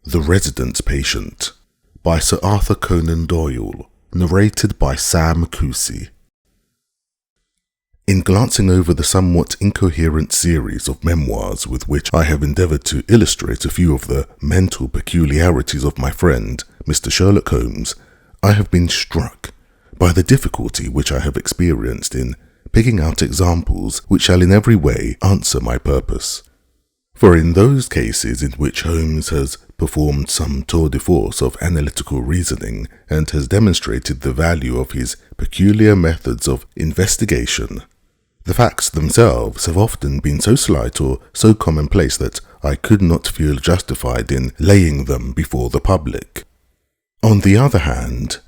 The Resident Patient by Sir Arthur Conan Doyle, narrated by Sam Kusi. In glancing over the somewhat incoherent series of memoirs with which I have endeavoured to illustrate a few of the mental peculiarities of my friend, Mr. Sherlock Holmes, I have been struck by the difficulty which I have experienced in picking out examples which shall in every way answer my purpose. For in those cases in which Holmes has performed some tour de force of analytical reasoning and has demonstrated the value of his peculiar methods of investigation, the facts themselves have often been so slight or so commonplace that I could not feel justified in laying them before the public. On the other hand,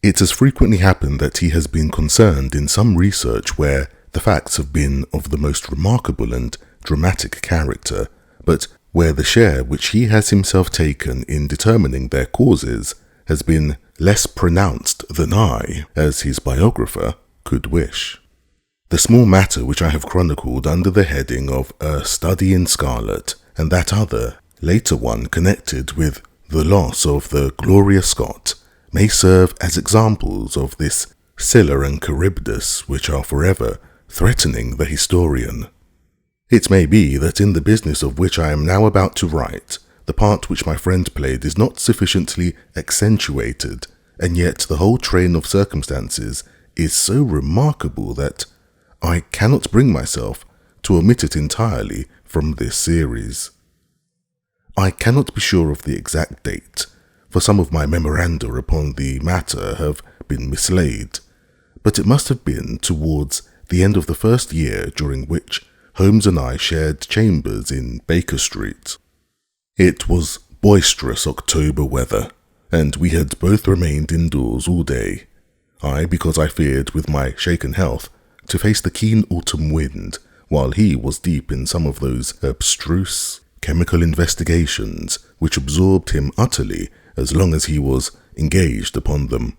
it has frequently happened that he has been concerned in some research where the facts have been of the most remarkable and dramatic character, but where the share which he has himself taken in determining their causes has been less pronounced than I, as his biographer, could wish. The small matter which I have chronicled under the heading of A Study in Scarlet, and that other, later one connected with the loss of the Gloria Scott, may serve as examples of this Scylla and Charybdis which are forever threatening the historian. It may be that in the business of which I am now about to write, the part which my friend played is not sufficiently accentuated, and yet the whole train of circumstances is so remarkable that I cannot bring myself to omit it entirely from this series. I cannot be sure of the exact date, for some of my memoranda upon the matter have been mislaid, but it must have been towards the end of the first year during which Holmes and I shared chambers in Baker Street. It was boisterous October weather, and we had both remained indoors all day. I, because I feared with my shaken health to face the keen autumn wind, while he was deep in some of those abstruse chemical investigations which absorbed him utterly as long as he was engaged upon them.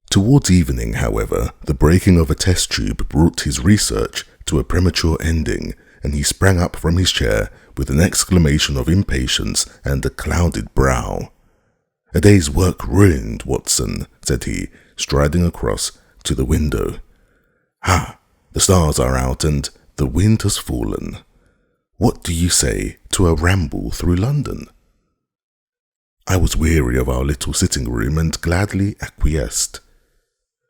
Towards evening, however, the breaking of a test tube brought his research to a premature ending, and he sprang up from his chair with an exclamation of impatience and a clouded brow. "A day's work ruined, Watson," said he, striding across to the window. "Ha! The stars are out and the wind has fallen. What do you say to a ramble through London?" I was weary of our little sitting room and gladly acquiesced.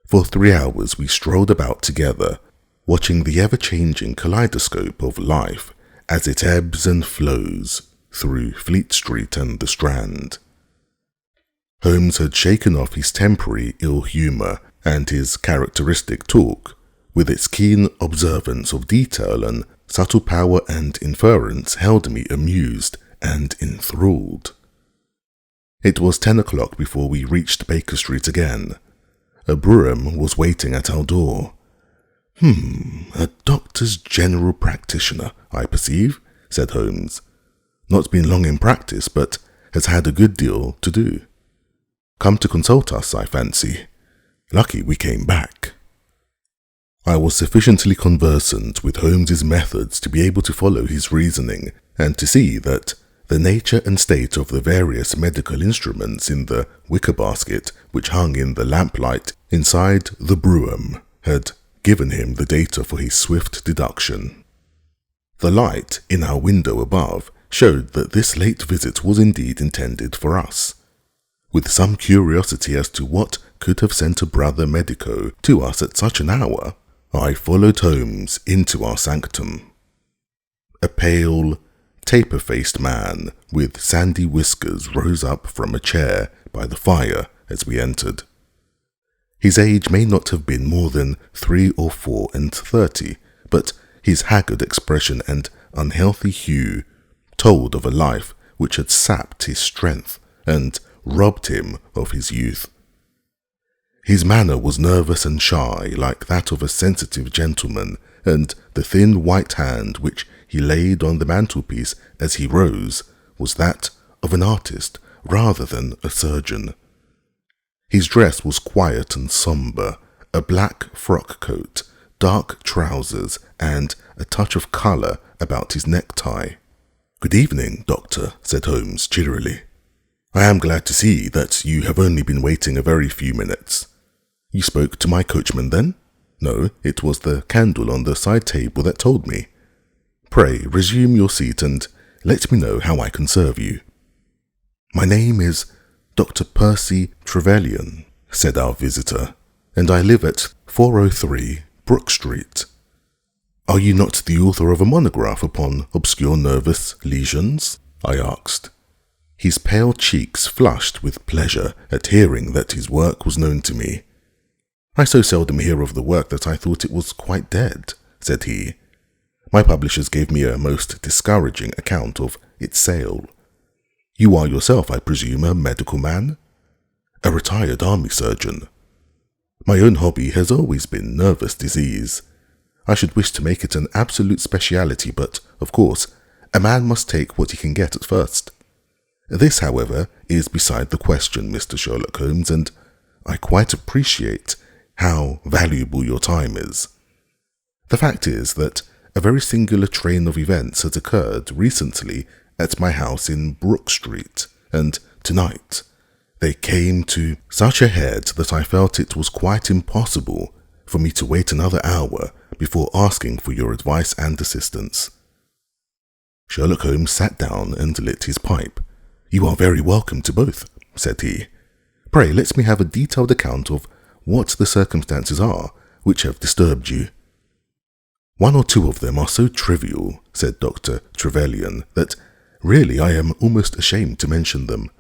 For 3 hours we strolled about together, watching the ever-changing kaleidoscope of life as it ebbs and flows through Fleet Street and the Strand. Holmes had shaken off his temporary ill humour, and his characteristic talk, with its keen observance of detail and subtle power and inference, held me amused and enthralled. It was 10 o'clock before we reached Baker Street again. A brougham was waiting at our door. A doctor's general practitioner, I perceive," said Holmes. "Not been long in practice, but has had a good deal to do. Come to consult us, I fancy. Lucky we came back." I was sufficiently conversant with Holmes's methods to be able to follow his reasoning, and to see that the nature and state of the various medical instruments in the wicker basket which hung in the lamplight inside the brougham had given him the data for his swift deduction. The light in our window above showed that this late visit was indeed intended for us. With some curiosity as to what could have sent a brother medico to us at such an hour, I followed Holmes into our sanctum. A pale, taper-faced man with sandy whiskers rose up from a chair by the fire as we entered. His age may not have been more than 3 or 34, but his haggard expression and unhealthy hue told of a life which had sapped his strength and robbed him of his youth. His manner was nervous and shy, like that of a sensitive gentleman, and the thin white hand which he laid on the mantelpiece as he rose was that of an artist rather than a surgeon. His dress was quiet and sombre, a black frock coat, dark trousers, and a touch of colour about his necktie. "Good evening, Doctor," said Holmes cheerily. I am glad to see that you have only been waiting a very few minutes. You spoke to my coachman then? No, it was the candle on the side table that told me. Pray resume your seat and let me know how I can serve you. My name is Dr. Percy Trevelyan, said our visitor, and I live at 403 Brook Street. Are you not the author of a monograph upon obscure nervous lesions? I asked. His pale cheeks flushed with pleasure at hearing that his work was known to me. I so seldom hear of the work that I thought it was quite dead, said he. My publishers gave me a most discouraging account of its sale. You are yourself, I presume, a medical man? A retired army surgeon. My own hobby has always been nervous disease. I should wish to make it an absolute speciality, but, of course, a man must take what he can get at first. This, however, is beside the question, Mr. Sherlock Holmes, and I quite appreciate how valuable your time is. The fact is that a very singular train of events has occurred recently at my house in Brook Street, and tonight they came to such a head that I felt it was quite impossible for me to wait another hour before asking for your advice and assistance. Sherlock Holmes sat down and lit his pipe. You are very welcome to both, said he. Pray let me have a detailed account of what the circumstances are which have disturbed you. One or two of them are so trivial, said Dr. Trevelyan, that really I am almost ashamed to mention them.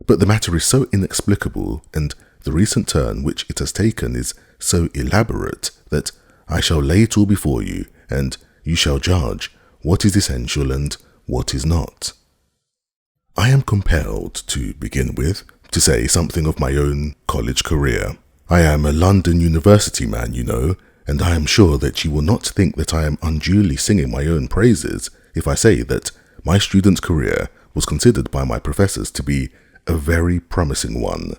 But the matter is so inexplicable, and the recent turn which it has taken is so elaborate, that I shall lay it all before you, and you shall judge what is essential and what is not. I am compelled, to begin with, to say something of my own college career. I am a London University man, you know, and I am sure that you will not think that I am unduly singing my own praises if I say that my student career was considered by my professors to be a very promising one.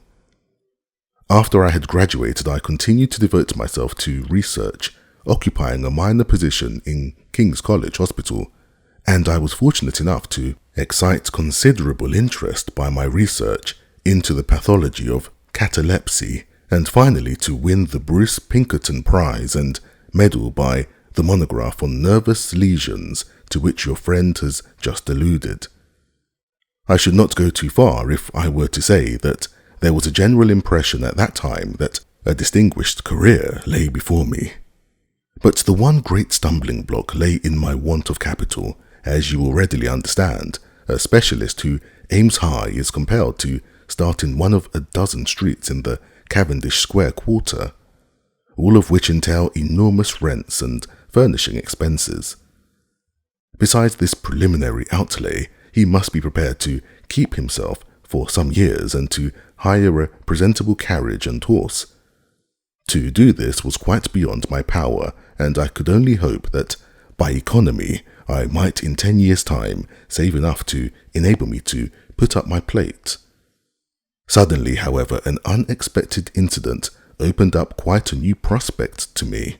After I had graduated, I continued to devote myself to research, occupying a minor position in King's College Hospital, and I was fortunate enough to excite considerable interest by my research into the pathology of catalepsy, and finally to win the Bruce Pinkerton Prize and medal by the monograph on nervous lesions to which your friend has just alluded. I should not go too far if I were to say that there was a general impression at that time that a distinguished career lay before me. But the one great stumbling block lay in my want of capital. As you will readily understand, a specialist who aims high is compelled to start in one of a dozen streets in the Cavendish Square quarter, all of which entail enormous rents and furnishing expenses. Besides this preliminary outlay, he must be prepared to keep himself for some years and to hire a presentable carriage and horse. To do this was quite beyond my power, and I could only hope that, by economy, I might in 10 years' time save enough to enable me to put up my plate. Suddenly, however, an unexpected incident opened up quite a new prospect to me.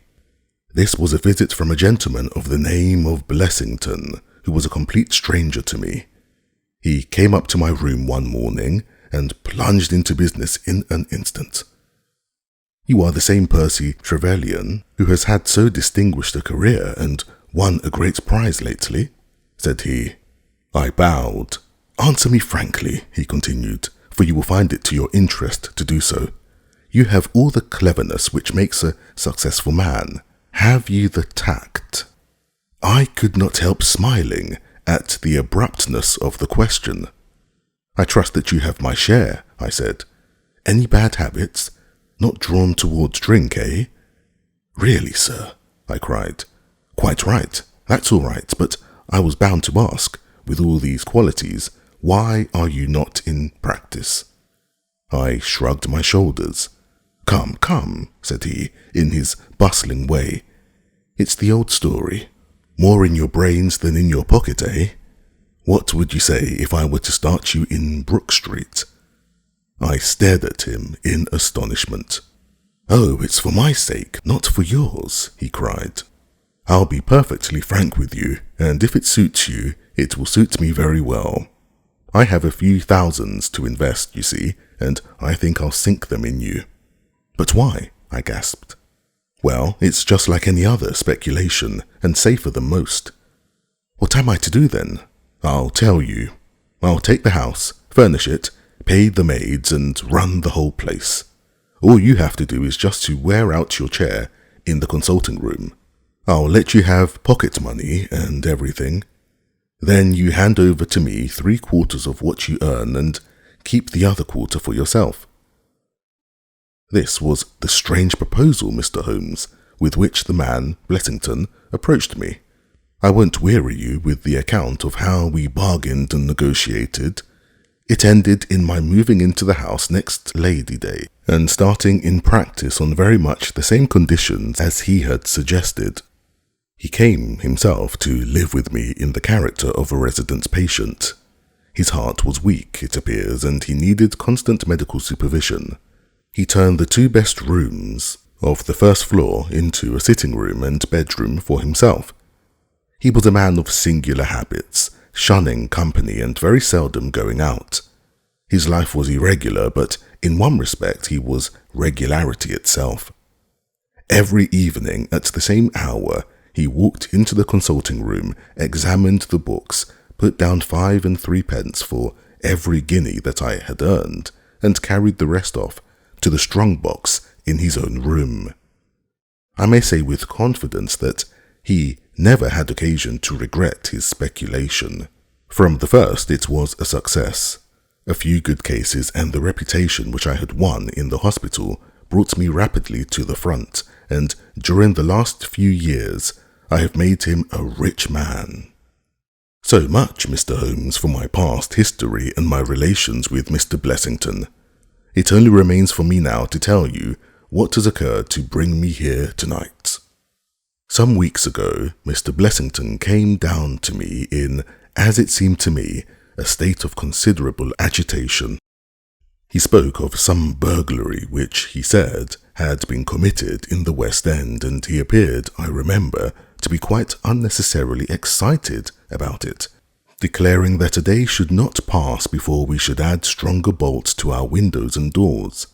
This was a visit from a gentleman of the name of Blessington, who was a complete stranger to me. He came up to my room one morning and plunged into business in an instant. You are the same Percy Trevelyan who has had so distinguished a career and won a great prize lately, said he. I bowed. Answer me frankly, he continued, for you will find it to your interest to do so. You have all the cleverness which makes a successful man. Have you the tact? I could not help smiling at the abruptness of the question. I trust that you have my share, I said. Any bad habits? Not drawn towards drink, eh? Really, sir, I cried. Quite right, that's all right, but I was bound to ask, with all these qualities, why are you not in practice? I shrugged my shoulders. Come, come, said he, in his bustling way. It's the old story. More in your brains than in your pocket, eh? What would you say if I were to start you in Brook Street? I stared at him in astonishment. Oh, it's for my sake, not for yours, he cried. I'll be perfectly frank with you, and if it suits you, it will suit me very well. I have a few thousands to invest, you see, and I think I'll sink them in you." "But why?" I gasped. "Well, it's just like any other speculation, and safer than most." "What am I to do then?" "I'll tell you. I'll take the house, furnish it, pay the maids, and run the whole place. All you have to do is just to wear out your chair in the consulting room. I'll let you have pocket money and everything. Then you hand over to me 3/4 of what you earn and keep the other quarter for yourself." This was the strange proposal, Mr. Holmes, with which the man, Blessington, approached me. I won't weary you with the account of how we bargained and negotiated. It ended in my moving into the house next Lady Day, and starting in practice on very much the same conditions as he had suggested. He came himself to live with me in the character of a resident patient. His heart was weak, it appears, and he needed constant medical supervision. He turned the 2 best rooms of the first floor into a sitting room and bedroom for himself. He was a man of singular habits, shunning company and very seldom going out. His life was irregular, but in one respect he was regularity itself. Every evening at the same hour he walked into the consulting room, examined the books, put down 5 and 3 for every guinea that I had earned, and carried the rest off to the strong box in his own room. I may say with confidence that he never had occasion to regret his speculation. From the first it was a success. A few good cases and the reputation which I had won in the hospital brought me rapidly to the front, and during the last few years I have made him a rich man. So much, Mr. Holmes, for my past history and my relations with Mr. Blessington. It only remains for me now to tell you what has occurred to bring me here tonight. Some weeks ago, Mr. Blessington came down to me in, as it seemed to me, a state of considerable agitation. He spoke of some burglary which, he said, had been committed in the West End, and he appeared, I remember, to be quite unnecessarily excited about it, declaring that a day should not pass before we should add stronger bolts to our windows and doors.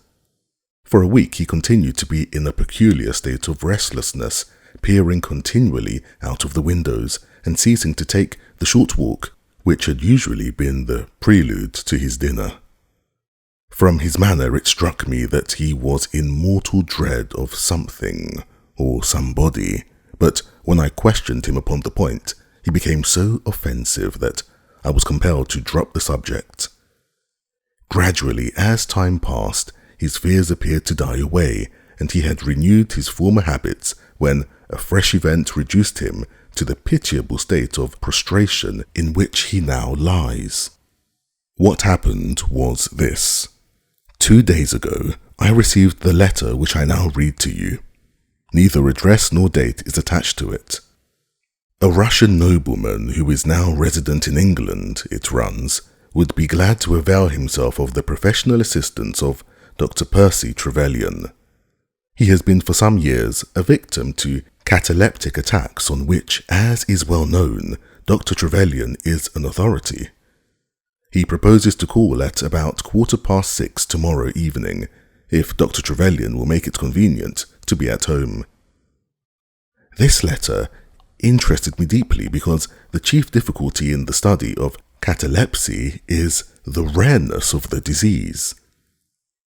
For a week he continued to be in a peculiar state of restlessness, peering continually out of the windows and ceasing to take the short walk which had usually been the prelude to his dinner. From his manner it struck me that he was in mortal dread of something or somebody, but when I questioned him upon the point, he became so offensive that I was compelled to drop the subject. Gradually, as time passed, his fears appeared to die away, and he had renewed his former habits when a fresh event reduced him to the pitiable state of prostration in which he now lies. What happened was this. 2 days ago, I received the letter which I now read to you. Neither address nor date is attached to it. A Russian nobleman who is now resident in England, it runs, would be glad to avail himself of the professional assistance of Dr. Percy Trevelyan. He has been for some years a victim to cataleptic attacks on which, as is well known, Dr. Trevelyan is an authority. He proposes to call at about 6:15 tomorrow evening, if Dr. Trevelyan will make it convenient to be at home. This letter interested me deeply because the chief difficulty in the study of catalepsy is the rareness of the disease.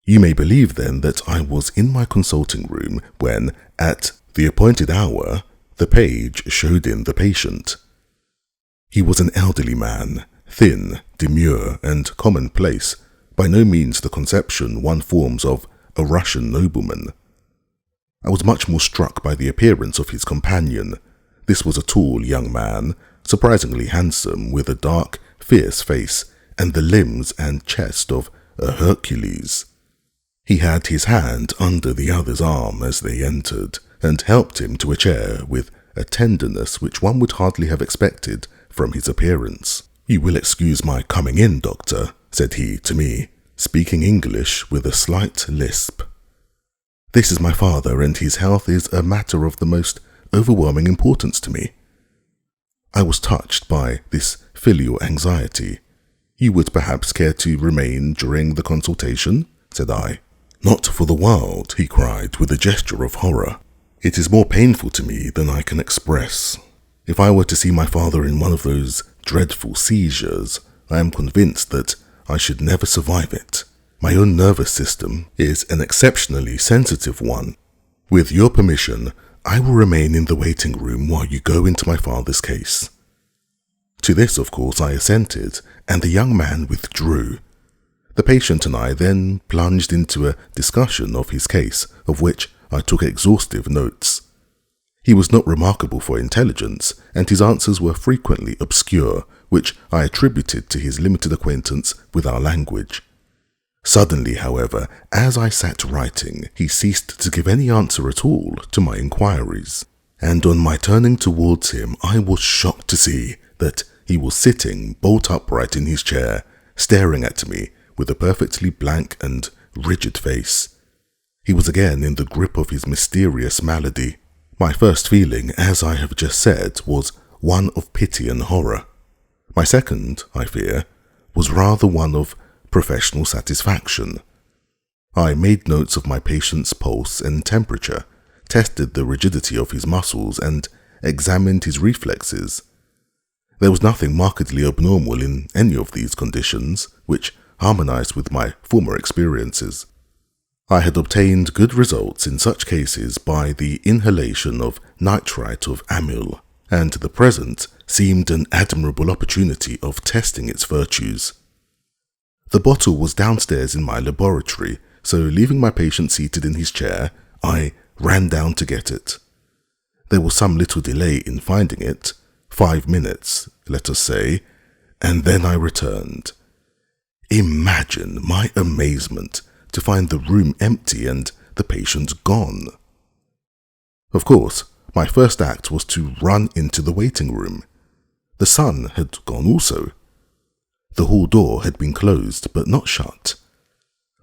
You may believe then that I was in my consulting room when, at the appointed hour, the page showed in the patient. He was an elderly man, thin, demure, and commonplace, by no means the conception one forms of a Russian nobleman. I was much more struck by the appearance of his companion. This was a tall young man, surprisingly handsome, with a dark, fierce face and the limbs and chest of a Hercules. He had his hand under the other's arm as they entered, and helped him to a chair with a tenderness which one would hardly have expected from his appearance. "You will excuse my coming in, doctor," said he to me, speaking English with a slight lisp. "This is my father, and his health is a matter of the most overwhelming importance to me." I was touched by this filial anxiety. You would perhaps care to remain during the consultation? Said I. Not for the world, he cried with a gesture of horror. It is more painful to me than I can express. If I were to see my father in one of those dreadful seizures, I am convinced that I should never survive it. My own nervous system is an exceptionally sensitive one. With your permission, I will remain in the waiting room while you go into my father's case. To this, of course, I assented, and the young man withdrew. The patient and I then plunged into a discussion of his case, of which I took exhaustive notes. He was not remarkable for intelligence, and his answers were frequently obscure, which I attributed to his limited acquaintance with our language. Suddenly, however, as I sat writing, he ceased to give any answer at all to my inquiries, and on my turning towards him, I was shocked to see that he was sitting bolt upright in his chair, staring at me with a perfectly blank and rigid face. He was again in the grip of his mysterious malady. My first feeling, as I have just said, was one of pity and horror. My second, I fear, was rather one of professional satisfaction. I made notes of my patient's pulse and temperature, tested the rigidity of his muscles, and examined his reflexes. There was nothing markedly abnormal in any of these conditions, which harmonized with my former experiences. I had obtained good results in such cases by the inhalation of nitrite of amyl, and the present seemed an admirable opportunity of testing its virtues. The bottle was downstairs in my laboratory, so leaving my patient seated in his chair, I ran down to get it. There was some little delay in finding it, 5 minutes, let us say, and then I returned. Imagine my amazement to find the room empty and the patient gone. Of course, my first act was to run into the waiting room. The son had gone also. The hall door had been closed but not shut.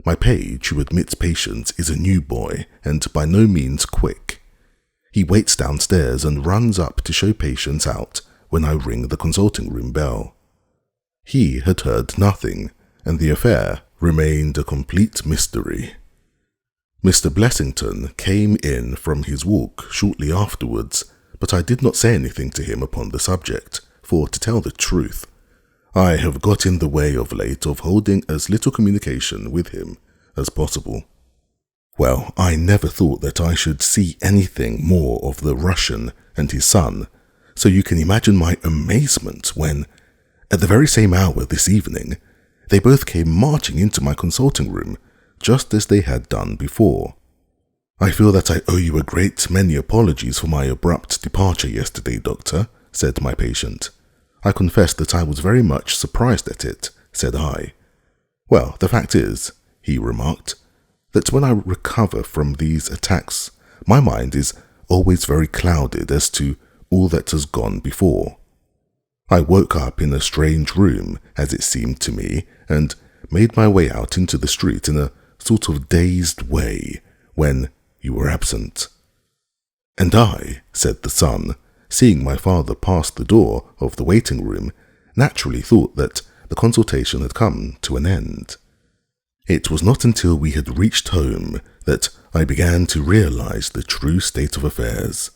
My page, who admits patients, is a new boy and by no means quick. He waits downstairs and runs up to show patients out when I ring the consulting room bell. He had heard nothing, and the affair remained a complete mystery. Mr. Blessington came in from his walk shortly afterwards, but I did not say anything to him upon the subject, for to tell the truth, I have got in the way of late of holding as little communication with him as possible. Well, I never thought that I should see anything more of the Russian and his son, so you can imagine my amazement when, at the very same hour this evening, they both came marching into my consulting room, just as they had done before. I feel that I owe you a great many apologies for my abrupt departure yesterday, Doctor, said my patient. I confess that I was very much surprised at it, said I. Well, the fact is, he remarked, that when I recover from these attacks, my mind is always very clouded as to all that has gone before. I woke up in a strange room, as it seemed to me, and made my way out into the street in a sort of dazed way when you were absent. And I, said the son, seeing my father pass the door of the waiting room, naturally thought that the consultation had come to an end. It was not until we had reached home that I began to realize the true state of affairs.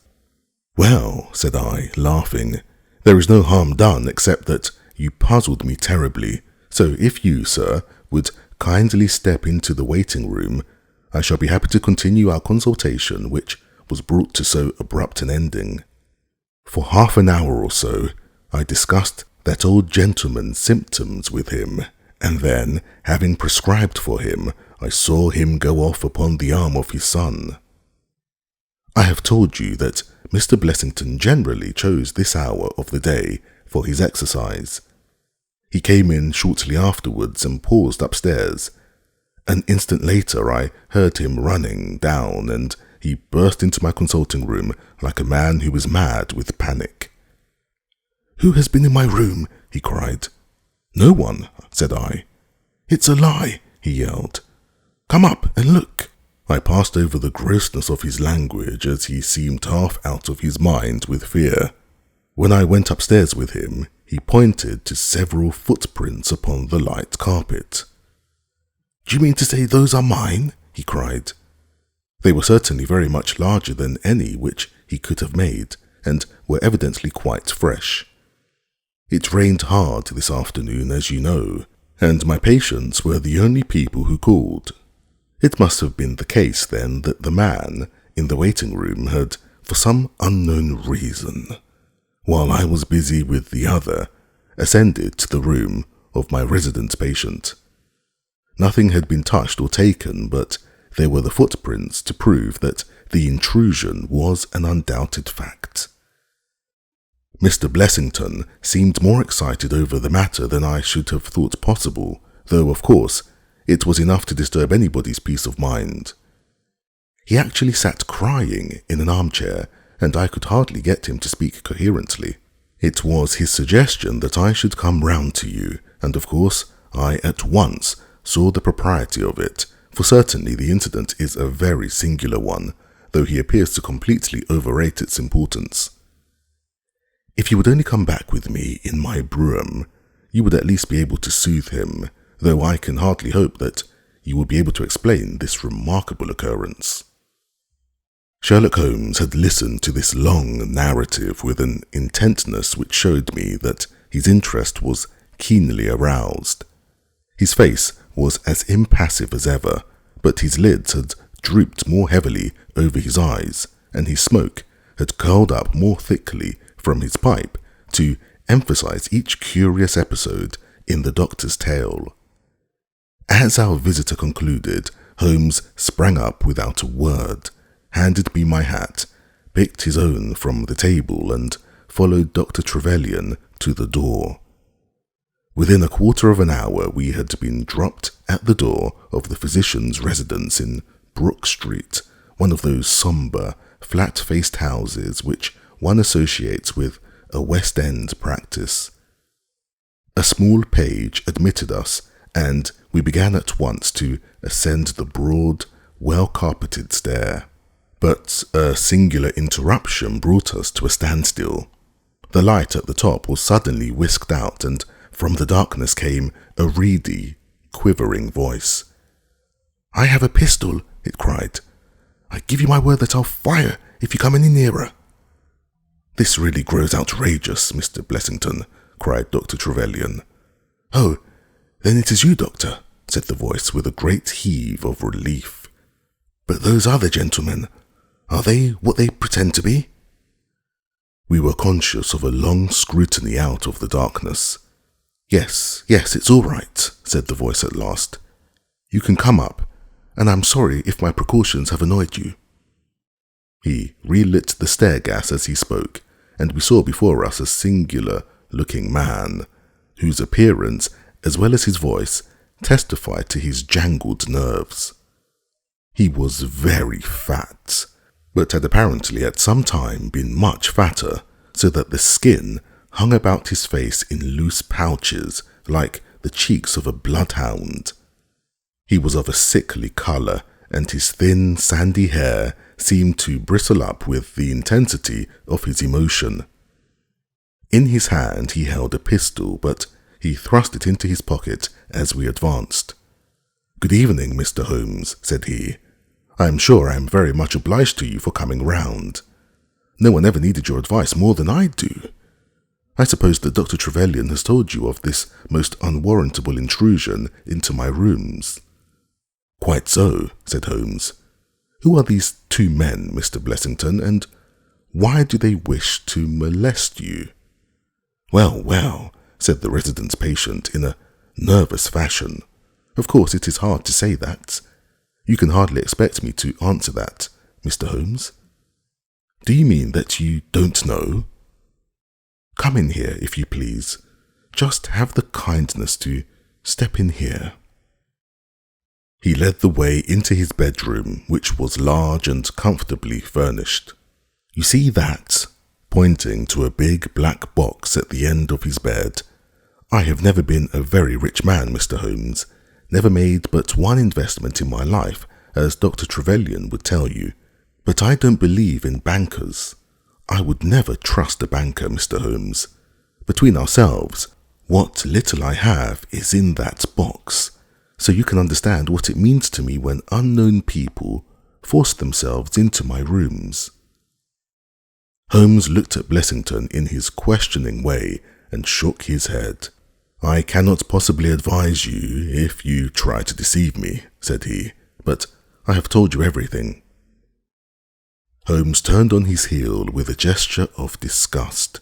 Well, said I, laughing, there is no harm done except that you puzzled me terribly, so if you, sir, would kindly step into the waiting room, I shall be happy to continue our consultation which was brought to so abrupt an ending. For half an hour or so, I discussed that old gentleman's symptoms with him, and then, having prescribed for him, I saw him go off upon the arm of his son. I have told you that Mr. Blessington generally chose this hour of the day for his exercise. He came in shortly afterwards and paused upstairs. An instant later I heard him running down, and he burst into my consulting room like a man who was mad with panic. "Who has been in my room?" he cried. "No one," said I. "It's a lie," he yelled. "Come up and look." I passed over the grossness of his language as he seemed half out of his mind with fear. When I went upstairs with him, he pointed to several footprints upon the light carpet. "Do you mean to say those are mine?" he cried. They were certainly very much larger than any which he could have made, and were evidently quite fresh. It rained hard this afternoon, as you know, and my patients were the only people who called. It must have been the case, then, that the man in the waiting room had, for some unknown reason, while I was busy with the other, ascended to the room of my resident patient. Nothing had been touched or taken, but there were the footprints to prove that the intrusion was an undoubted fact. Mr. Blessington seemed more excited over the matter than I should have thought possible, though, of course, it was enough to disturb anybody's peace of mind. He actually sat crying in an armchair, and I could hardly get him to speak coherently. It was his suggestion that I should come round to you, and of course I at once saw the propriety of it, for certainly the incident is a very singular one, though he appears to completely overrate its importance. If you would only come back with me in my brougham, you would at least be able to soothe him, though I can hardly hope that you will be able to explain this remarkable occurrence. Sherlock Holmes had listened to this long narrative with an intentness which showed me that his interest was keenly aroused. His face was as impassive as ever, but his lids had drooped more heavily over his eyes, and his smoke had curled up more thickly from his pipe to emphasize each curious episode in the doctor's tale. As our visitor concluded, Holmes sprang up without a word, handed me my hat, picked his own from the table, and followed Dr. Trevelyan to the door. Within a quarter of an hour we had been dropped at the door of the physician's residence in Brook Street, one of those sombre, flat-faced houses which one associates with a West End practice. A small page admitted us, and we began at once to ascend the broad, well-carpeted stair. But a singular interruption brought us to a standstill. The light at the top was suddenly whisked out, and from the darkness came a reedy, quivering voice. "I have a pistol," it cried. "I give you my word that I'll fire if you come any nearer." "This really grows outrageous, Mr. Blessington," cried Dr. Trevelyan. "Oh, then it is you, Doctor," said the voice with a great heave of relief. "But those other gentlemen, are they what they pretend to be?" We were conscious of a long scrutiny out of the darkness. Yes, it's all right," said the voice at last. "You can come up, and I'm sorry if my precautions have annoyed you." He relit the stair gas as he spoke, and we saw before us a singular-looking man, whose appearance, as well as his voice, testified to his jangled nerves. He was very fat, but had apparently at some time been much fatter, so that the skin hung about his face in loose pouches like the cheeks of a bloodhound. He was of a sickly colour, and his thin, sandy hair seemed to bristle up with the intensity of his emotion. In his hand he held a pistol, but he thrust it into his pocket as we advanced. "Good evening, Mr. Holmes," said he. "I am sure I am very much obliged to you for coming round. No one ever needed your advice more than I do. I suppose that Dr. Trevelyan has told you of this most unwarrantable intrusion into my rooms." "Quite so," said Holmes. "Who are these two men, Mr. Blessington, and why do they wish to molest you?" Well, said the resident's patient in a nervous fashion. "Of course it is hard to say that. You can hardly expect me to answer that, Mr. Holmes." "Do you mean that you don't know?" "Come in here, if you please. Just have the kindness to step in here." He led the way into his bedroom, which was large and comfortably furnished. "You see that?" pointing to a big black box at the end of his bed. "I have never been a very rich man, Mr. Holmes, never made but one investment in my life, as Dr. Trevelyan would tell you. But I don't believe in bankers. I would never trust a banker, Mr. Holmes. Between ourselves, what little I have is in that box, so you can understand what it means to me when unknown people force themselves into my rooms." Holmes looked at Blessington in his questioning way and shook his head. "I cannot possibly advise you if you try to deceive me," said he, "but I have told you everything." Holmes turned on his heel with a gesture of disgust.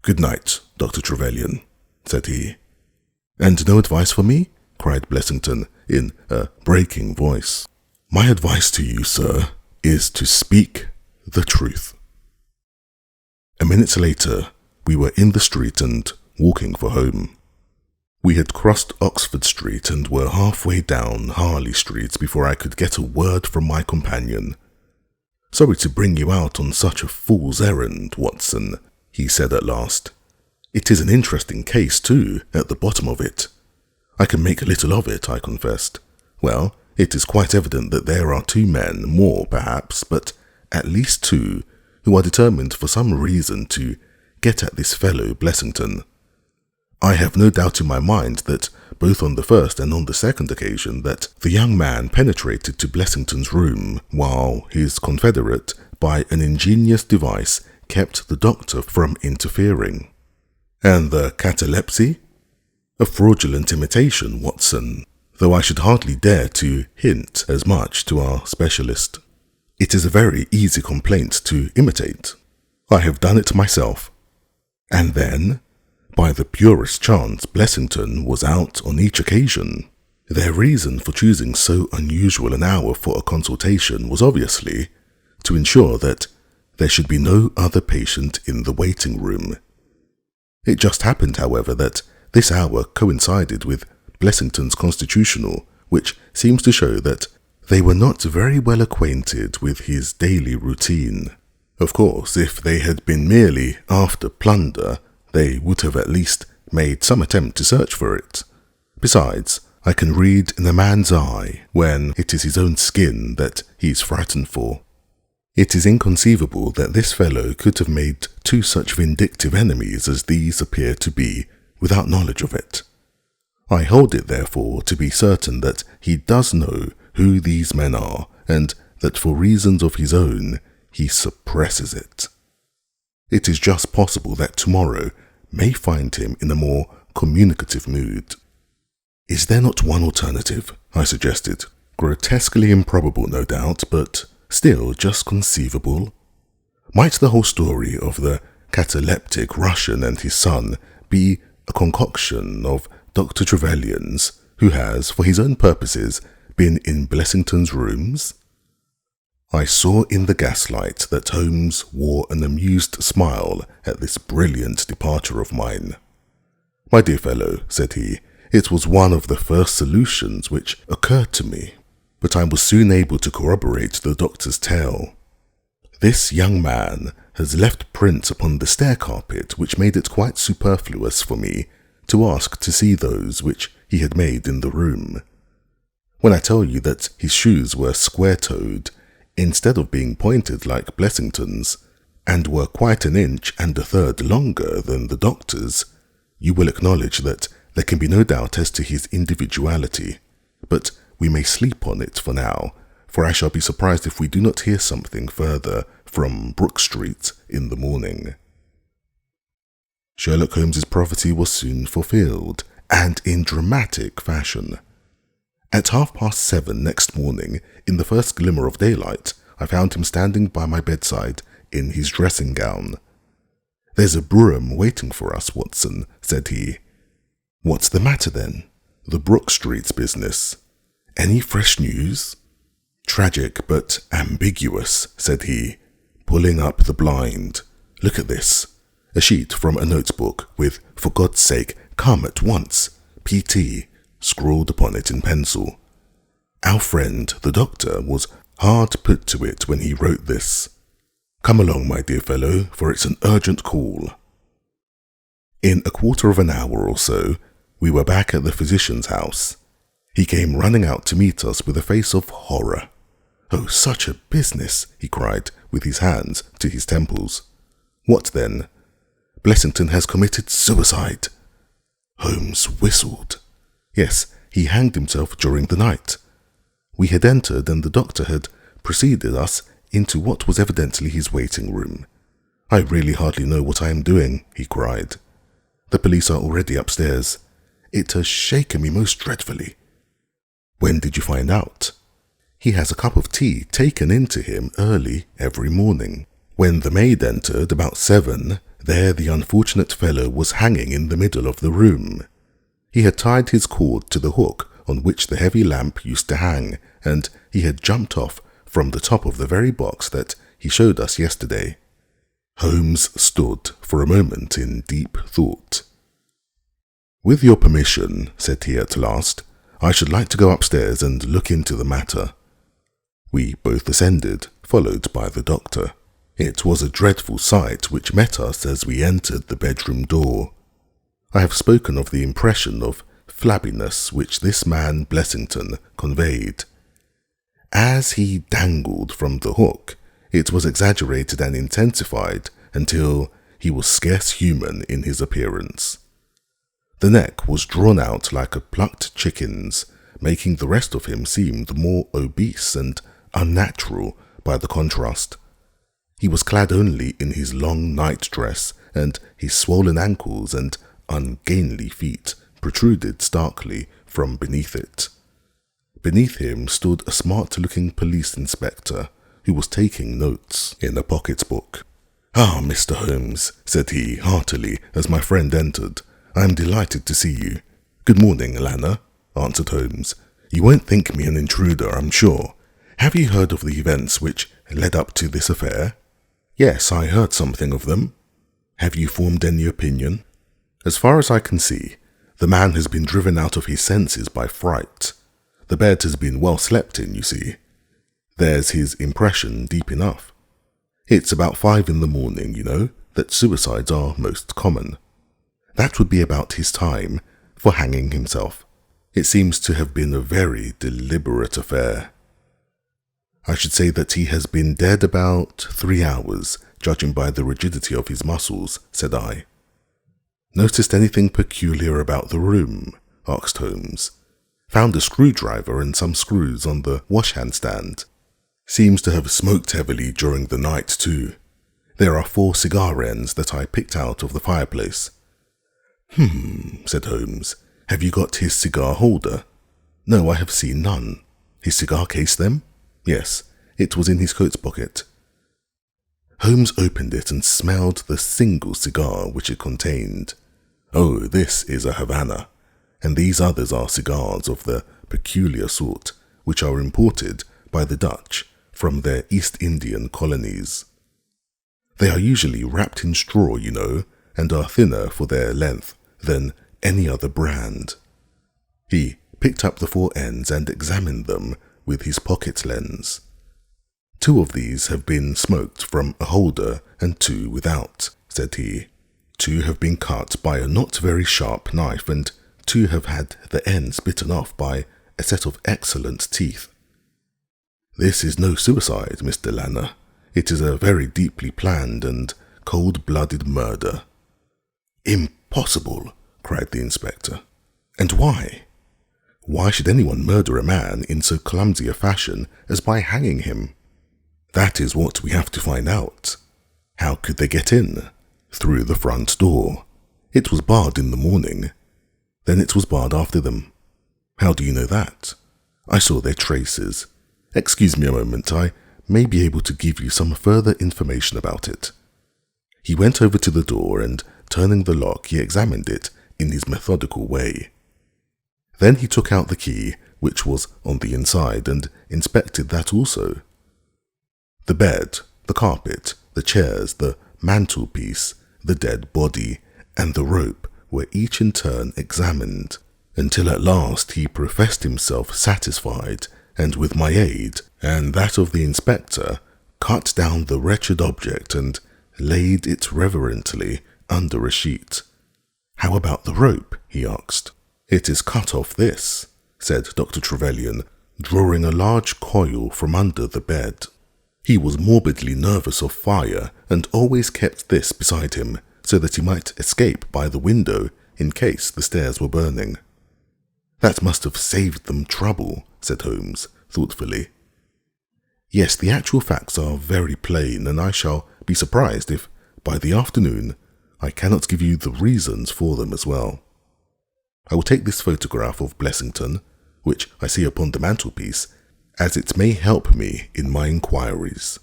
"Good night, Dr. Trevelyan," said he. "And no advice for me?" cried Blessington in a breaking voice. "My advice to you, sir, is to speak the truth." A minute later, we were in the street and walking for home. We had crossed Oxford Street and were halfway down Harley Street before I could get a word from my companion. "Sorry to bring you out on such a fool's errand, Watson," he said at last. "It is an interesting case, too, at the bottom of it." "I can make little of it," I confessed. "Well, it is quite evident that there are two men, more perhaps, but at least two, who are determined for some reason to get at this fellow Blessington. I have no doubt in my mind that both on the first and on the second occasion that the young man penetrated to Blessington's room while his confederate, by an ingenious device, kept the doctor from interfering." "And the catalepsy?" "A fraudulent imitation, Watson, though I should hardly dare to hint as much to our specialist. It is a very easy complaint to imitate. I have done it myself." "And then?" "By the purest chance, Blessington was out on each occasion. Their reason for choosing so unusual an hour for a consultation was obviously to ensure that there should be no other patient in the waiting room. It just happened, however, that this hour coincided with Blessington's constitutional, which seems to show that they were not very well acquainted with his daily routine. Of course, if they had been merely after plunder, they would have at least made some attempt to search for it. Besides, I can read in a man's eye when it is his own skin that he's frightened for. It is inconceivable that this fellow could have made two such vindictive enemies as these appear to be without knowledge of it. I hold it, therefore, to be certain that he does know who these men are, and that for reasons of his own, he suppresses it. It is just possible that tomorrow may find him in a more communicative mood." "Is there not one alternative?" I suggested. "Grotesquely improbable, no doubt, but still just conceivable. Might the whole story of the cataleptic Russian and his son be a concoction of Dr. Trevelyan's, who has, for his own purposes, been in Blessington's rooms?" I saw in the gaslight that Holmes wore an amused smile at this brilliant departure of mine. "My dear fellow," said he, "it was one of the first solutions which occurred to me, but I was soon able to corroborate the doctor's tale. This young man has left prints upon the stair carpet which made it quite superfluous for me to ask to see those which he had made in the room. When I tell you that his shoes were square-toed, instead of being pointed like Blessington's, and were quite an inch and a third longer than the doctor's, you will acknowledge that there can be no doubt as to his individuality, but we may sleep on it for now, for I shall be surprised if we do not hear something further from Brook Street in the morning." Sherlock Holmes's prophecy was soon fulfilled, and in dramatic fashion. At 7:30 next morning, in the first glimmer of daylight, I found him standing by my bedside in his dressing gown. "There's a brougham waiting for us, Watson," said he. "What's the matter then?" "The Brook Street business." "Any fresh news?" "Tragic but ambiguous," said he, pulling up the blind. "Look at this. A sheet from a notebook with, 'For God's sake, come at once, P.T., scrawled upon it in pencil. Our friend, the doctor, was hard put to it when he wrote this. Come along, my dear fellow, for it's an urgent call." In a quarter of an hour or so, we were back at the physician's house. He came running out to meet us with a face of horror. "Oh, such a business!" he cried, with his hands to his temples. "What then?" Blessington has committed suicide." Holmes whistled. Yes, he hanged himself during the night. We had entered and the doctor had preceded us into what was evidently his waiting room. "I really hardly know what I am doing," he cried. "The police are already upstairs. It has shaken me most dreadfully." "When did you find out?" "He has a cup of tea taken into him early every morning. When the maid entered about 7, there the unfortunate fellow was hanging in the middle of the room. He had tied his cord to the hook on which the heavy lamp used to hang, and he had jumped off from the top of the very box that he showed us yesterday." Holmes stood for a moment in deep thought. "With your permission," said he at last, "I should like to go upstairs and look into the matter." We both ascended, followed by the doctor. It was a dreadful sight which met us as we entered the bedroom door. I have spoken of the impression of flabbiness which this man Blessington conveyed. As he dangled from the hook, it was exaggerated and intensified until he was scarce human in his appearance. The neck was drawn out like a plucked chicken's, making the rest of him seem the more obese and unnatural by the contrast. He was clad only in his long night-dress, and his swollen ankles and ungainly feet protruded starkly from beneath it. Beneath him stood a smart-looking police inspector who was taking notes in a pocket-book. "Ah, Mr. Holmes," said he heartily as my friend entered, "I am delighted to see you." "Good morning, Lana," answered Holmes. "You won't think me an intruder, I'm sure. Have you heard of the events which led up to this affair?" "Yes, I heard something of them." "Have you formed any opinion?" "As far as I can see, the man has been driven out of his senses by fright. The bed has been well slept in, you see. There's his impression deep enough. It's about 5 in the morning, you know, that suicides are most common. That would be about his time for hanging himself. It seems to have been a very deliberate affair." "I should say that he has been dead about 3 hours, judging by the rigidity of his muscles," said I. "Noticed anything peculiar about the room?" asked Holmes. "Found a screwdriver and some screws on the wash-hand stand. Seems to have smoked heavily during the night too. There are 4 cigar ends that I picked out of the fireplace." Said Holmes. "Have you got his cigar holder?" "No, I have seen none." "His cigar case then?" "Yes, it was in his coat pocket." Holmes opened it and smelled the single cigar which it contained. "Oh, this is a Havana, and these others are cigars of the peculiar sort which are imported by the Dutch from their East Indian colonies. They are usually wrapped in straw, you know, and are thinner for their length than any other brand." He picked up the 4 ends and examined them with his pocket lens. "2 of these have been smoked from a holder and 2 without," said he. "2 have been cut by a not very sharp knife, and 2 have had the ends bitten off by a set of excellent teeth. This is no suicide, Mr. Lana. It is a very deeply planned and cold-blooded murder." "Impossible!" cried the inspector. "And why? Why should anyone murder a man in so clumsy a fashion as by hanging him?" "That is what we have to find out. How could they get in?" "Through the front door. It was barred in the morning. Then it was barred after them." "How do you know that?" "I saw their traces. Excuse me a moment, I may be able to give you some further information about it." He went over to the door and, turning the lock, he examined it in his methodical way. Then he took out the key, which was on the inside, and inspected that also. The bed, the carpet, the chairs, the mantelpiece, the dead body, and the rope were each in turn examined, until at last he professed himself satisfied, and with my aid, and that of the inspector, cut down the wretched object and laid it reverently under a sheet. "How about the rope?" he asked. "It is cut off this," said Dr. Trevelyan, drawing a large coil from under the bed. He was morbidly nervous of fire and always kept this beside him, so that he might escape by the window in case the stairs were burning. That must have saved them trouble, said Holmes, thoughtfully. Yes, the actual facts are very plain, and I shall be surprised if, by the afternoon, I cannot give you the reasons for them as well. I will take this photograph of Blessington, which I see upon the mantelpiece, as it may help me in my inquiries.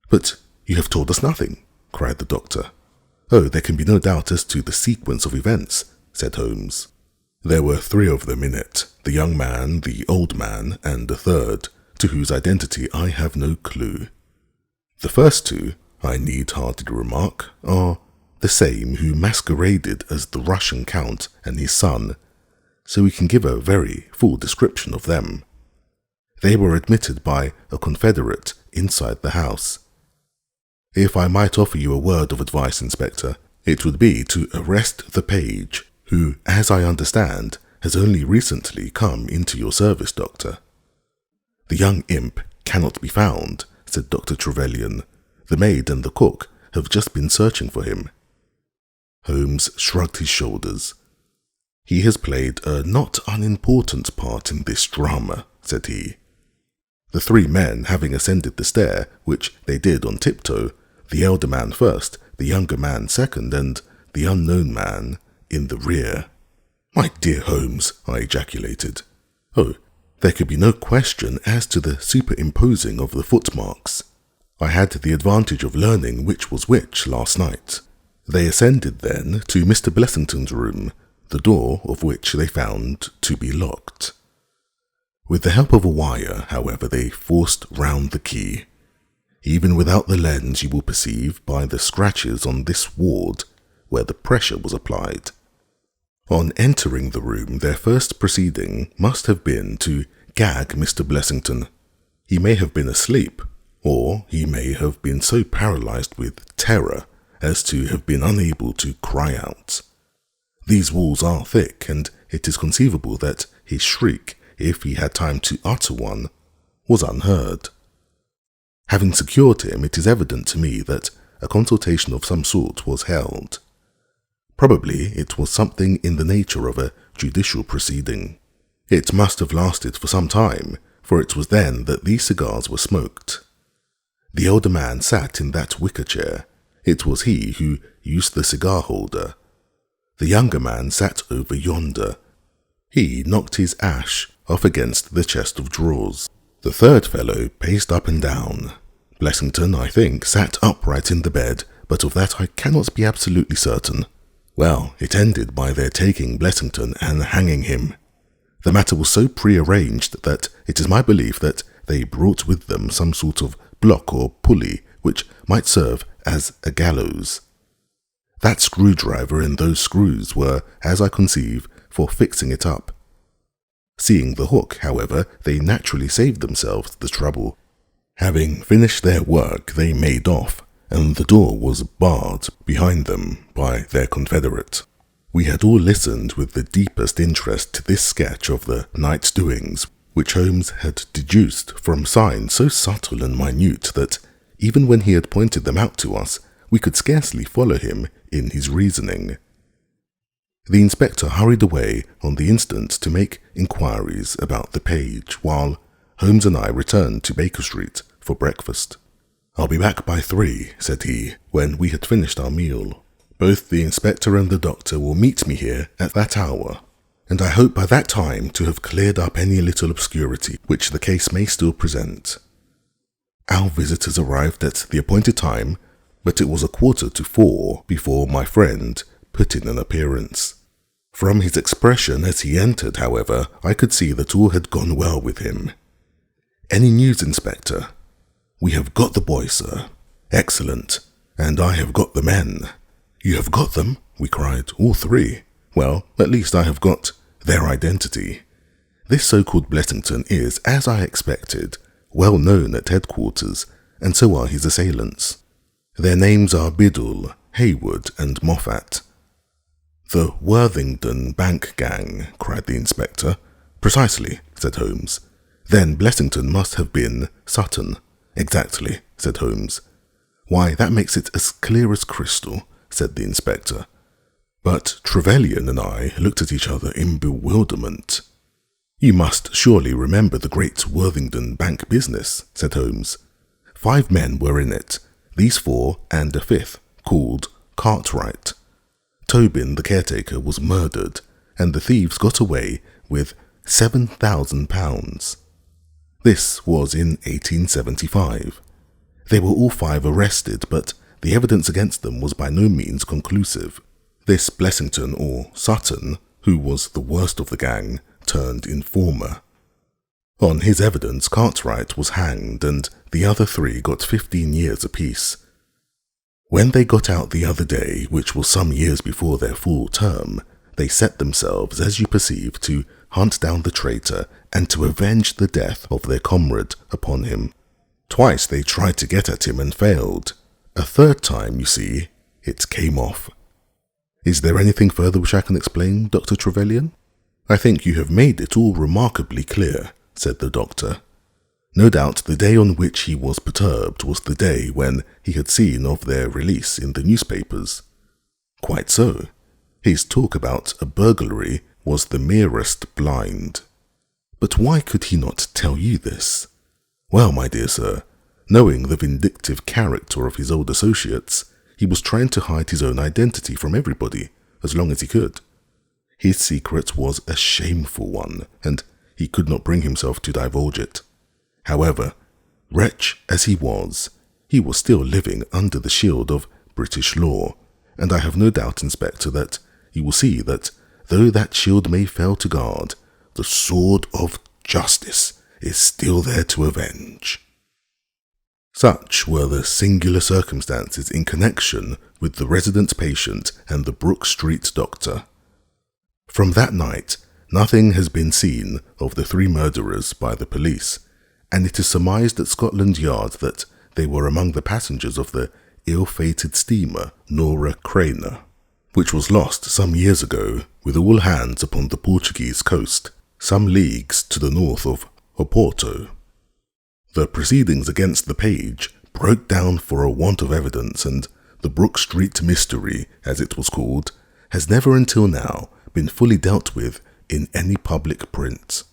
But you have told us nothing, cried the doctor. Oh, there can be no doubt as to the sequence of events, said Holmes. There were 3 of them in it, the young man, the old man, and a third, to whose identity I have no clue. The first 2, I need hardly remark, are the same who masqueraded as the Russian Count and his son, so we can give a very full description of them. They were admitted by a confederate inside the house. If I might offer you a word of advice, Inspector, it would be to arrest the page, who, as I understand, has only recently come into your service, Doctor. The young imp cannot be found, said Dr. Trevelyan. The maid and the cook have just been searching for him. Holmes shrugged his shoulders. He has played a not unimportant part in this drama, said he. The 3 men having ascended the stair, which they did on tiptoe, the elder man first, the younger man second, and the unknown man in the rear. My dear Holmes, I ejaculated. Oh, there could be no question as to the superimposing of the footmarks. I had the advantage of learning which was which last night. They ascended then to Mr. Blessington's room, the door of which they found to be locked. With the help of a wire, however, they forced round the key. Even without the lens, you will perceive by the scratches on this ward where the pressure was applied. On entering the room, their first proceeding must have been to gag Mr. Blessington. He may have been asleep, or he may have been so paralyzed with terror as to have been unable to cry out. These walls are thick, and it is conceivable that his shriek, if he had time to utter one, was unheard. Having secured him, it is evident to me that a consultation of some sort was held. Probably it was something in the nature of a judicial proceeding. It must have lasted for some time, for it was then that these cigars were smoked. The elder man sat in that wicker chair. It was he who used the cigar holder. The younger man sat over yonder. He knocked his ash off against the chest of drawers. The third fellow paced up and down. Blessington, I think, sat upright in the bed, but of that I cannot be absolutely certain. Well, it ended by their taking Blessington and hanging him. The matter was so prearranged that it is my belief that they brought with them some sort of block or pulley which might serve as a gallows. That screwdriver and those screws were, as I conceive, for fixing it up. Seeing the hook, however, they naturally saved themselves the trouble. Having finished their work, they made off, and the door was barred behind them by their confederate. We had all listened with the deepest interest to this sketch of the night's doings, which Holmes had deduced from signs so subtle and minute that, even when he had pointed them out to us, we could scarcely follow him in his reasoning. The inspector hurried away on the instant to make inquiries about the page, while Holmes and I returned to Baker Street for breakfast. "I'll be back by 3, said he, when we had finished our meal. "Both the inspector and the doctor will meet me here at that hour, and I hope by that time to have cleared up any little obscurity which the case may still present." Our visitors arrived at the appointed time, but it was 3:15 before my friend put in an appearance. From his expression as he entered, however, I could see that all had gone well with him. "Any news, Inspector?" "We have got the boy, sir." "Excellent. And I have got the men." "You have got them?" we cried, "all 3. "Well, at least I have got their identity. This so-called Blessington is, as I expected, well known at headquarters, and so are his assailants. Their names are Biddle, Haywood, and Moffat." "The Worthington Bank Gang," cried the inspector. "Precisely," said Holmes. "Then Blessington must have been Sutton." "Exactly," said Holmes. "Why, that makes it as clear as crystal," said the inspector. But Trevelyan and I looked at each other in bewilderment. You must surely remember the great Worthington Bank business, said Holmes. 5 men were in it, these 4 and a 5th, called Cartwright. Tobin, the caretaker, was murdered, and the thieves got away with £7,000. This was in 1875. They were all 5 arrested, but the evidence against them was by no means conclusive. This Blessington, or Sutton, who was the worst of the gang, turned informer. On his evidence, Cartwright was hanged, and the other 3 got 15 years apiece. When they got out the other day, which was some years before their full term, they set themselves, as you perceive, to hunt down the traitor and to avenge the death of their comrade upon him. Twice they tried to get at him and failed. A 3rd time, you see, it came off. Is there anything further which I can explain, Dr. Trevelyan? I think you have made it all remarkably clear, said the doctor. No doubt the day on which he was perturbed was the day when he had seen of their release in the newspapers. Quite so. His talk about a burglary was the merest blind. But why could he not tell you this? Well, my dear sir, knowing the vindictive character of his old associates, he was trying to hide his own identity from everybody as long as he could. His secret was a shameful one, and he could not bring himself to divulge it. However, wretch as he was still living under the shield of British law, and I have no doubt, Inspector, that you will see that, though that shield may fail to guard, the sword of justice is still there to avenge. Such were the singular circumstances in connection with the resident patient and the Brook Street doctor. From that night, nothing has been seen of the 3 murderers by the police, and it is surmised at Scotland Yard that they were among the passengers of the ill-fated steamer Nora Creina, which was lost some years ago with all hands upon the Portuguese coast, some leagues to the north of Oporto. The proceedings against the page broke down for a want of evidence, and the Brook Street mystery, as it was called, has never until now been fully dealt with in any public print.